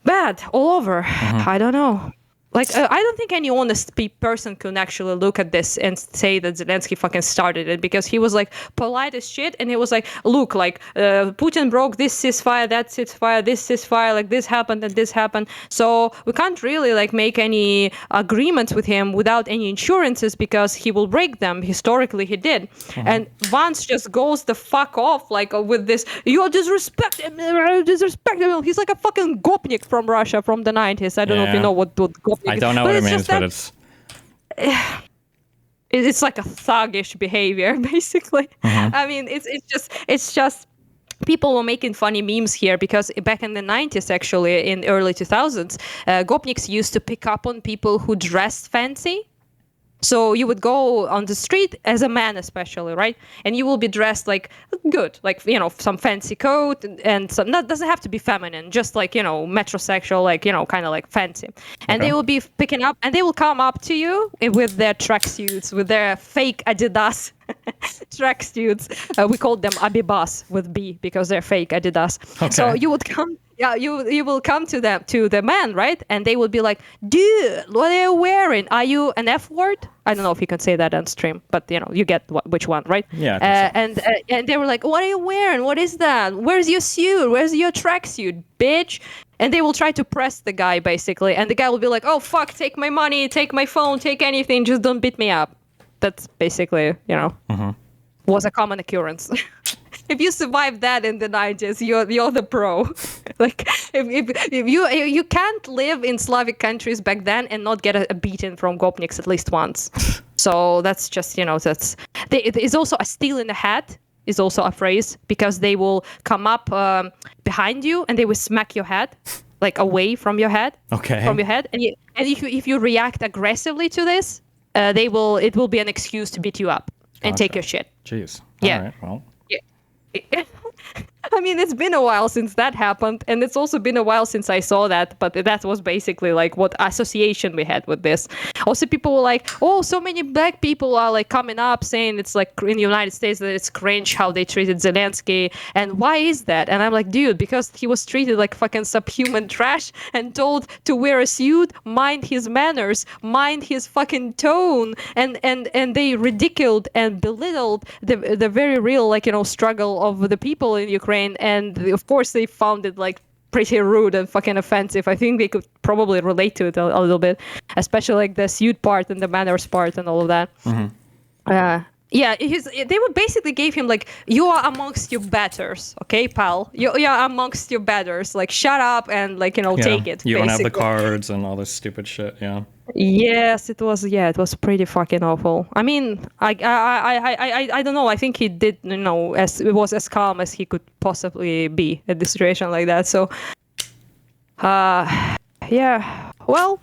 bad all over. I don't know. Like, I don't think any honest person can actually look at this and say that Zelensky fucking started it, because he was like polite as shit, and he was like, look, like Putin broke this ceasefire, that ceasefire, this ceasefire, like this happened and this happened. So we can't really like make any agreements with him without any insurances because he will break them. Historically, he did. And Vance just goes the fuck off like with this, you're disrespecting him. He's like a fucking gopnik from Russia from the 90s. I don't know if you know what gopnik. I don't know what it means, but it's like a thuggish behavior, basically. I mean, it's just people were making funny memes here because back in the 90s, actually, in early 2000s, gopniks used to pick up on people who dressed fancy. So you would go on the street as a man, especially, right? And you will be dressed like good, like, some fancy coat and some, doesn't have to be feminine, just like, metrosexual, like, kind of like fancy. And they will be picking up and they will come up to you with their tracksuits, with their fake Adidas tracksuits. We called them Abibas with B because they're fake Adidas. Okay. So you would come you will come to the man, right? And they will be like, dude, what are you wearing? Are you an F word? I don't know if you can say that on stream, but you get which one, right? Yeah. And they were like, what are you wearing? What is that? Where's your suit? Where's your tracksuit, bitch? And they will try to press the guy, basically. And the guy will be like, oh, fuck, take my money, take my phone, take anything, just don't beat me up. That's basically, was a common occurrence. If you survive that in the 90s, you're the pro. Like, if you can't live in Slavic countries back then and not get a beating from gopniks at least once. So that's just, it's also a steal in the hat is also a phrase, because they will come up behind you and they will smack your head, like away from your head. Okay. From your head. And if you react aggressively to this, it will be an excuse to beat you up and take your shit. Jeez. Yeah. All right. Well. Yeah. I mean, it's been a while since that happened, and it's also been a while since I saw that, but that was basically like what association we had with this. Also, people were like, oh, so many black people are like coming up saying it's like in the United States that it's cringe how they treated Zelensky, and why is that? And I'm like, dude, because he was treated like fucking subhuman trash and told to wear a suit, mind his manners, mind his fucking tone, and they ridiculed and belittled the very real struggle of the people in Ukraine. And of course they found it like pretty rude and fucking offensive. I think they could probably relate to it a little bit, especially like the suit part and the manners part and all of that. Yeah, they would basically gave him like, you are amongst your betters, okay, pal? You're amongst your betters. Like, shut up and take it. You don't have the cards and all this stupid shit. Yeah. Yes, it was. Yeah, it was pretty fucking awful. I mean, I don't know. I think he did, it was as calm as he could possibly be in the situation like that. So, yeah. Well,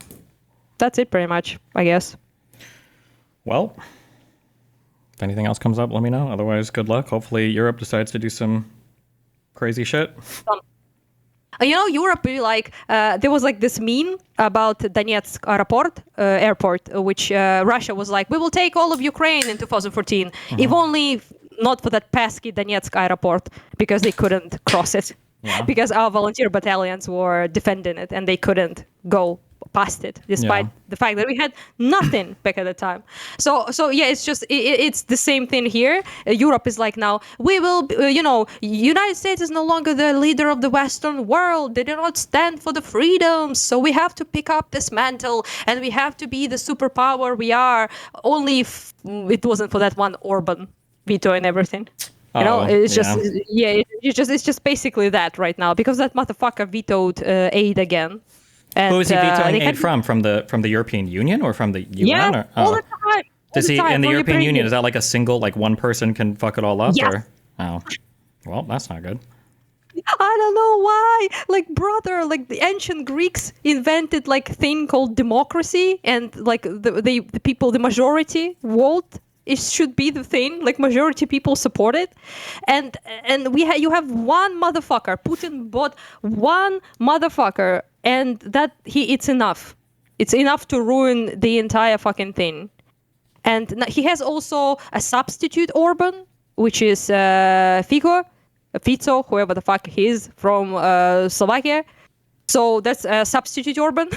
that's it pretty much, I guess. Well. If anything else comes up, let me know. Otherwise, good luck. Hopefully Europe decides to do some crazy shit. Europe, there was like this meme about Donetsk airport, which Russia was like, we will take all of Ukraine in 2014, if only not for that pesky Donetsk airport, because they couldn't cross it. Yeah. Because our volunteer battalions were defending it and they couldn't go past it, despite the fact that we had nothing back at the time. So yeah, it's just it's the same thing here. Europe is like, now we will, United States is no longer the leader of the Western world. They do not stand for the freedoms. So we have to pick up this mantle and we have to be the superpower we are. Only if it wasn't for that one Orban veto and everything. It's just basically that right now, because that motherfucker vetoed aid again. And, who is he vetoing aid from? From the European Union or from the UN? Yeah, all the time. Does he in the European Union? Is that like a single, like one person can fuck it all up? Yes. Or? Oh, well, that's not good. I don't know why. Like, brother, like the ancient Greeks invented like thing called democracy, and like the people, the majority vote. It should be the thing, like majority people support it, and you have one motherfucker. Putin bought one motherfucker, and it's enough. It's enough to ruin the entire fucking thing. And he has also a substitute Orban, which is Fico, whoever the fuck he is, from Slovakia. So that's a substitute Orban.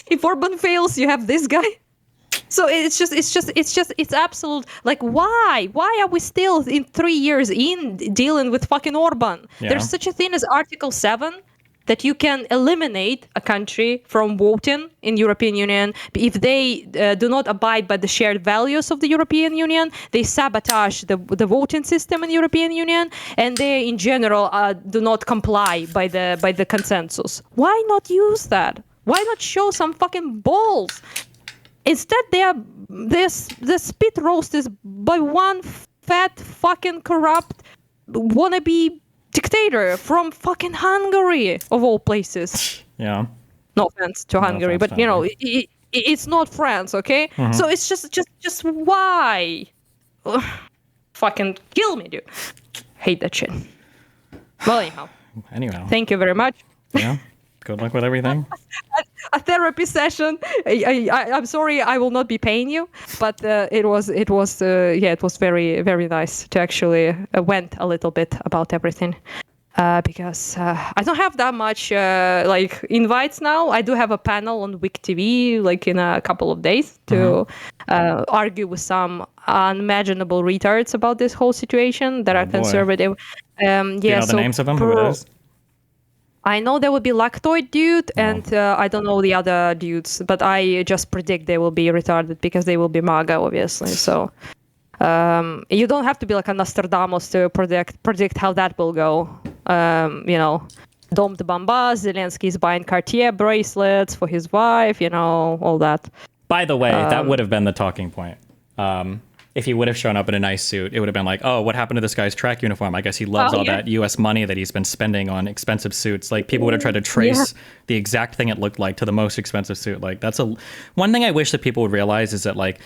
If Orban fails, you have this guy. So it's absolute, like, why are we still in 3 years in dealing with fucking Orban? Yeah. There's such a thing as Article 7, that you can eliminate a country from voting in European Union if they do not abide by the shared values of the European Union. They sabotage the voting system in the European Union, and they in general do not comply by the consensus. Why not use that? Why not show some fucking balls? Instead, the spit roast is by one fat fucking corrupt wannabe dictator from fucking Hungary, of all places. Yeah. No offense to Hungary, but it's not France, okay? Mm-hmm. So it's just why? Ugh. Fucking kill me, dude. Hate that shit. Well, anyhow. Thank you very much. Yeah. Good luck with everything. A therapy session. I'm sorry, I will not be paying you, but it was very, very nice to actually vent a little bit about everything. because I don't have that much like invites now. I do have a panel on Wik TV like in a couple of days to argue with some unimaginable retards about this whole situation that are conservative. Do you know the names of them? Who it is? I know there will be Lactoid dude, and I don't know the other dudes, but I just predict they will be retarded because they will be MAGA, obviously. So you don't have to be like a Nostradamus to predict how that will go. Dom de Bamba, Zelensky's buying Cartier bracelets for his wife, all that. By the way, that would have been the talking point. If he would have shown up in a nice suit, it would have been like, oh, what happened to this guy's track uniform? I guess he loves all that U.S. money that he's been spending on expensive suits. Like, people would have tried to trace the exact thing it looked like to the most expensive suit. Like, that's one thing I wish that people would realize is that, like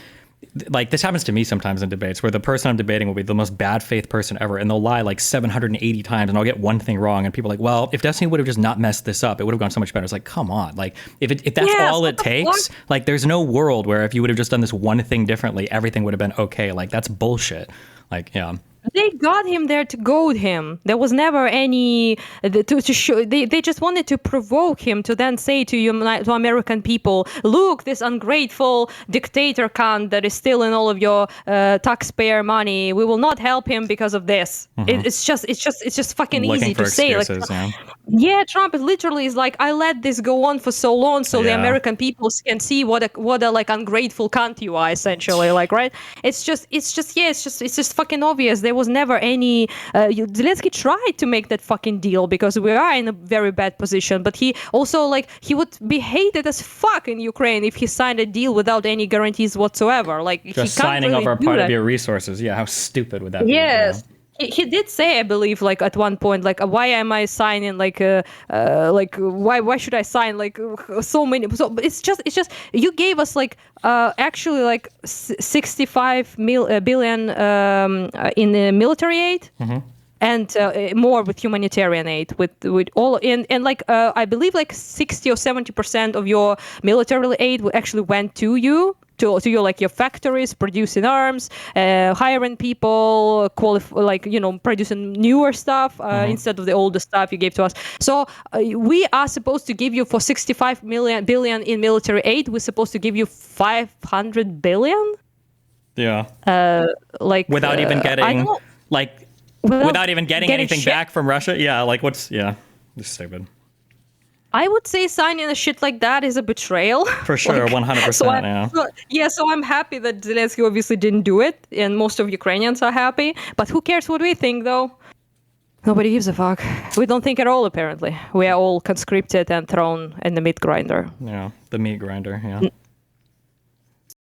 this happens to me sometimes in debates where the person I'm debating will be the most bad faith person ever, and they'll lie like 780 times and I'll get one thing wrong, and people are like, well, if Destiny would have just not messed this up, it would have gone so much better. It's like, come on, like if that's all it takes, like there's no world where if you would have just done this one thing differently, everything would have been okay. Like, that's bullshit. Like, yeah. They got him there to goad him. There was never any to show. They just wanted to provoke him to then say to American people, "Look, this ungrateful dictator cunt that is stealing all of your taxpayer money. We will not help him because of this." It's just fucking easy to say. Like, Trump literally is like, I let this go on for so long, so the American people can see what a like ungrateful cunt you are, essentially. Like, right? It's just fucking obvious. There was never any Zelensky tried to make that fucking deal because we are in a very bad position, but he also like he would be hated as fuck in Ukraine if he signed a deal without any guarantees whatsoever. Like, just he can't signing really over part that. of your resources. Yeah, how stupid would that be? Yes. He did say, I believe, like at one point, like, why am I signing like why should I sign like so many? So it's just you gave us like actually like 65 billion in military aid. And more with humanitarian aid, with all and like I believe like 60 or 70% of your military aid actually went to you. To your like your factories producing arms, hiring people, producing newer stuff instead of the older stuff you gave to us. So we are supposed to give you for 65 billion in military aid. We're supposed to give you 500 billion. Yeah. Without even getting without even getting anything back from Russia. Yeah. Like just stupid. I would say signing a shit like that is a betrayal. For sure, 100%. So I'm happy that Zelensky obviously didn't do it, and most of Ukrainians are happy. But who cares what we think, though? Nobody gives a fuck. We don't think at all, apparently. We are all conscripted and thrown in the meat grinder. Yeah, the meat grinder, yeah.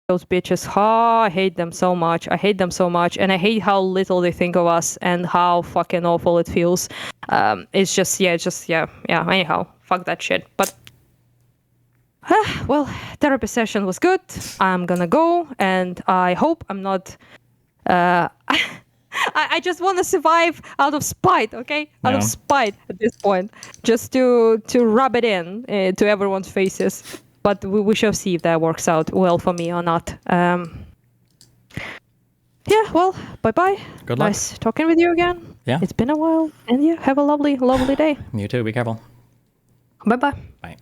Those bitches, I hate them so much. And I hate how little they think of us and how fucking awful it feels. Anyhow, fuck that shit. But, well, therapy session was good. I'm gonna go, and I hope I'm not... I just want to survive out of spite, okay? Out of spite at this point. Just to rub it in to everyone's faces. But we shall see if that works out well for me or not. Well, bye-bye. Good luck. Nice talking with you again. Yeah. It's been a while. And have a lovely, lovely day. You too. Be careful. Bye-bye. Bye.